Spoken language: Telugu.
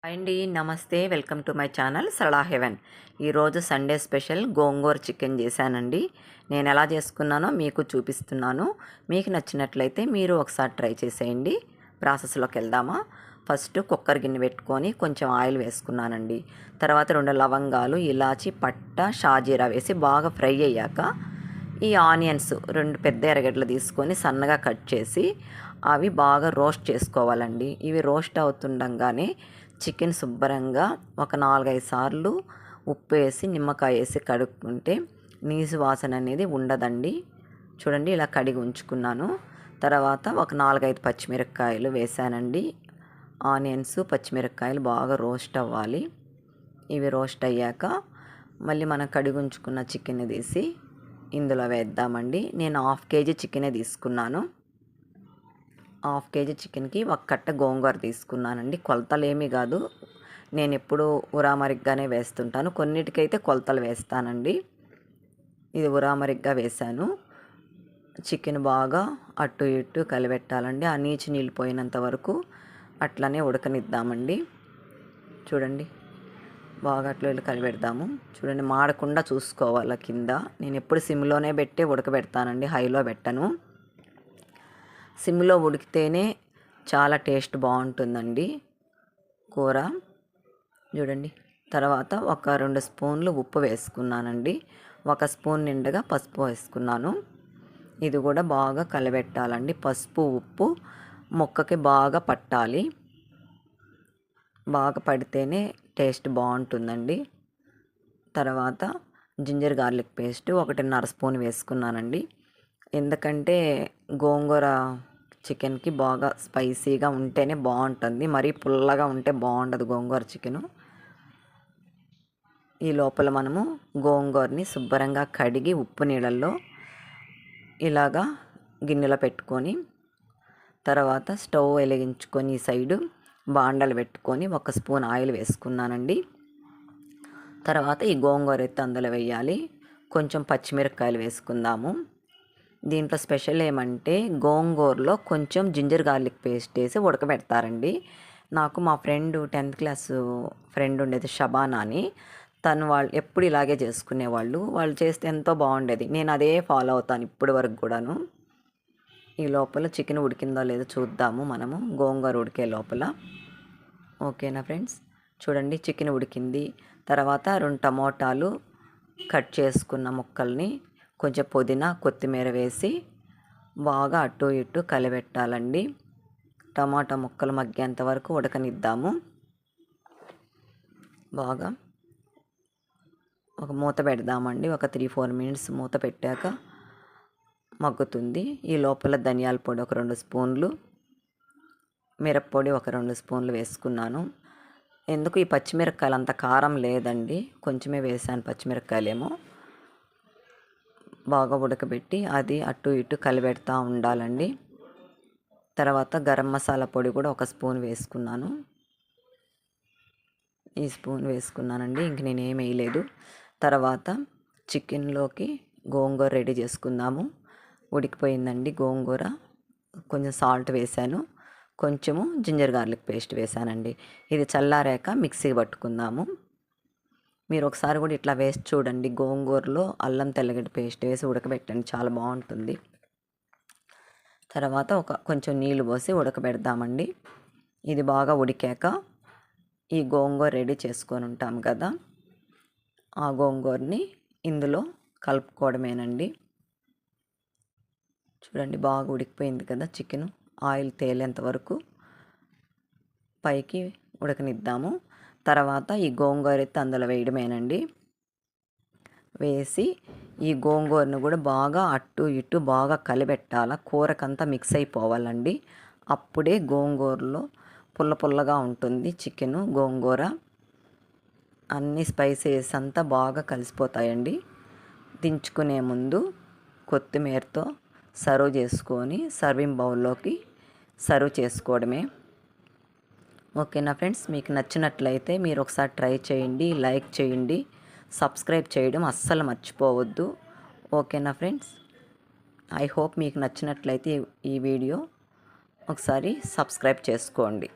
హాయ్ అండి, నమస్తే. Welcome to my channel Sarala heaven. ఈరోజు సండే స్పెషల్ గోంగూర చికెన్ చేశానండి. నేను ఎలా చేసుకున్నానో మీకు చూపిస్తున్నాను. మీకు నచ్చినట్లయితే మీరు ఒకసారి ట్రై చేసేయండి. ప్రాసెస్లోకి వెళ్దామా. ఫస్ట్ కుక్కర్ గిన్నె పెట్టుకొని కొంచెం ఆయిల్ వేసుకున్నానండి. తర్వాత 2 లవంగాలు, ఇలాచి, పట్ట, షాజీరా వేసి బాగా ఫ్రై అయ్యాక ఈ ఆనియన్స్ 2 పెద్ద ఎర్రగడ్డలు తీసుకొని సన్నగా కట్ చేసి అవి బాగా రోస్ట్ చేసుకోవాలండి. ఇవి రోస్ట్ అవుతుండగానే చికెన్ శుభ్రంగా ఒక 4-5 సార్లు ఉప్పు వేసి నిమ్మకాయ వేసి కడుక్కుంటే నీసు వాసన అనేది ఉండదండి. చూడండి, ఇలా కడిగి ఉంచుకున్నాను. తర్వాత ఒక 4-5 పచ్చిమిరపకాయలు వేసానండి. ఆనియన్స్, పచ్చిమిరపకాయలు బాగా రోస్ట్ అవ్వాలి. ఇవి రోస్ట్ అయ్యాక మళ్ళీ మనం కడిగి ఉంచుకున్న చికెన్ తీసి ఇందులో వేద్దామండి. నేను 1/2 కేజీ చికెనే తీసుకున్నాను. 1/2 కేజీ చికెన్కి 1 కట్ట గోంగూర తీసుకున్నానండి. కొలతలు ఏమీ కాదు, నేను ఎప్పుడు ఉరామరిగ్గానే వేస్తుంటాను. కొన్నిటికైతే కొలతలు వేస్తానండి. ఇది ఉరామరిగ్గా వేశాను. చికెన్ బాగా అటు ఇటు కలిపెట్టాలండి. ఆ నీచు నీళ్ళు పోయినంత వరకు అట్లనే ఉడకనిద్దామండి. చూడండి, బాగా అట్లా ఇట్లా కలిపెడదాము. చూడండి, మాడకుండా చూసుకోవాలి కింద. నేను ఎప్పుడు సిమ్లోనే పెట్టి ఉడకబెడతానండి, హైలో పెట్టను. సిమ్లో ఉడికితేనే చాలా టేస్ట్ బాగుంటుందండి కూర. చూడండి, తర్వాత ఒక 2 స్పూన్లు ఉప్పు వేసుకున్నానండి. 1 స్పూన్ నిండుగా పసుపు వేసుకున్నాను. ఇది కూడా బాగా కలబెట్టాలండి. పసుపు, ఉప్పు ముక్కకి బాగా పట్టాలి. బాగా పడితేనే టేస్ట్ బాగుంటుందండి. తర్వాత జింజర్ గార్లిక్ పేస్ట్ 1.5 స్పూన్ వేసుకున్నానండి. ఎందుకంటే గోంగూర చికెన్కి బాగా స్పైసీగా ఉంటేనే బాగుంటుంది. మరీ పుల్లగా ఉంటే బాగుండదు గోంగూర చికెను. ఈ లోపల మనము గోంగూరని శుభ్రంగా కడిగి ఉప్పు నీళ్ళల్లో ఇలాగా గిన్నెలో పెట్టుకొని తర్వాత స్టవ్ వెలిగించుకొని ఈ సైడు బాండలు పెట్టుకొని 1 స్పూన్ ఆయిల్ వేసుకున్నానండి. తర్వాత ఈ గోంగూర ఎత్తి అందులో వేయాలి. కొంచెం పచ్చిమిరపకాయలు వేసుకుందాము. దీంట్లో స్పెషల్ ఏమంటే గోంగూరలో కొంచెం జింజర్ గార్లిక్ పేస్ట్ వేసి ఉడకబెడతారండి. నాకు మా ఫ్రెండ్ 10th క్లాస్ ఫ్రెండ్ ఉండేది, షబానా అని. వాళ్ళు ఎప్పుడు ఇలాగే చేసుకునేవాళ్ళు. వాళ్ళు చేస్తే ఎంతో బాగుండేది. నేను అదే ఫాలో అవుతాను ఇప్పటి వరకు కూడాను. ఈ లోపల చికెన్ ఉడికిందో లేదో చూద్దాము మనము, గోంగూర ఉడికే లోపల. ఓకేనా ఫ్రెండ్స్, చూడండి చికెన్ ఉడికింది. తర్వాత 2 టమోటాలు కట్ చేసుకున్న ముక్కల్ని కొంచెం పుదీనా, కొత్తిమీర వేసి బాగా అటు ఇటు కలిపెట్టాలండి. టమాటా ముక్కలు మగ్గేంత వరకు ఉడకనిద్దాము. బాగా ఒక మూత పెడదామండి. ఒక 3-4 మినిట్స్ మూత పెట్టాక మగ్గుతుంది. ఈ లోపల ధనియాల పొడి ఒక 2 స్పూన్లు, మిరప్పొడి ఒక 2 స్పూన్లు వేసుకున్నాను. ఎందుకు ఈ పచ్చిమిరపకాయలు అంత కారం లేదండి, కొంచెమే వేసాను పచ్చిమిరపకాయలేమో. బాగా ఉడకబెట్టి అది అటు ఇటు కలిపెడతా ఉండాలండి. తర్వాత గరం మసాలా పొడి కూడా 1 స్పూన్ వేసుకున్నాను. ఈ స్పూన్ వేసుకున్నానండి, ఇంక నేనేం వేయలేదు. తర్వాత చికెన్లోకి గోంగూర రెడీ చేసుకుందాము. ఉడికిపోయిందండి గోంగూర. కొంచెం సాల్ట్ వేసాను, కొంచెము జింజర్ గార్లిక్ పేస్ట్ వేసానండి. ఇది చల్లారాక మిక్సీ పట్టుకుందాము. మీరు ఒకసారి కూడా ఇట్లా వేసి చూడండి. గోంగూరలో అల్లం తెల్లగడ్డ పేస్ట్ వేసి ఉడకబెట్టండి, చాలా బాగుంటుంది. తర్వాత కొంచెం నీళ్ళు పోసి ఉడకబెడదామండి. ఇది బాగా ఉడికాక ఈ గోంగూర రెడీ చేసుకొని ఉంటాం కదా, ఆ గోంగూరని ఇందులో కలుపుకోవడమేనండి. చూడండి, బాగా ఉడికిపోయింది కదా చికెను. ఆయిల్ తేలేంత వరకు పైకి ఉడకనిద్దాము. తర్వాత ఈ గోంగూర ఎత్తి అందులో వేయడమేనండి. వేసి ఈ గోంగూరను కూడా బాగా అటు ఇటు బాగా కలిపెట్టాల. కూరకంతా మిక్స్ అయిపోవాలండి. అప్పుడే గోంగూరలో పుల్ల పుల్లగా ఉంటుంది చికెను. గోంగూర అన్ని స్పైసెస్ అంతా బాగా కలిసిపోతాయండి. దించుకునే ముందు కొత్తిమీరతో సర్వ్ చేసుకొని సర్వింగ్ బౌల్లోకి సర్వ్ చేసుకోవడమే. ఓకేనా ఫ్రెండ్స్, మీకు నచ్చినట్లయితే మీరు ఒకసారి ట్రై చేయండి, లైక్ చేయండి, సబ్స్క్రైబ్ చేయడం అస్సలు మర్చిపోవద్దు. ఓకేనా ఫ్రెండ్స్, ఐ హోప్ మీకు నచ్చినట్లయితే ఈ వీడియో ఒకసారి సబ్స్క్రైబ్ చేసుకోండి.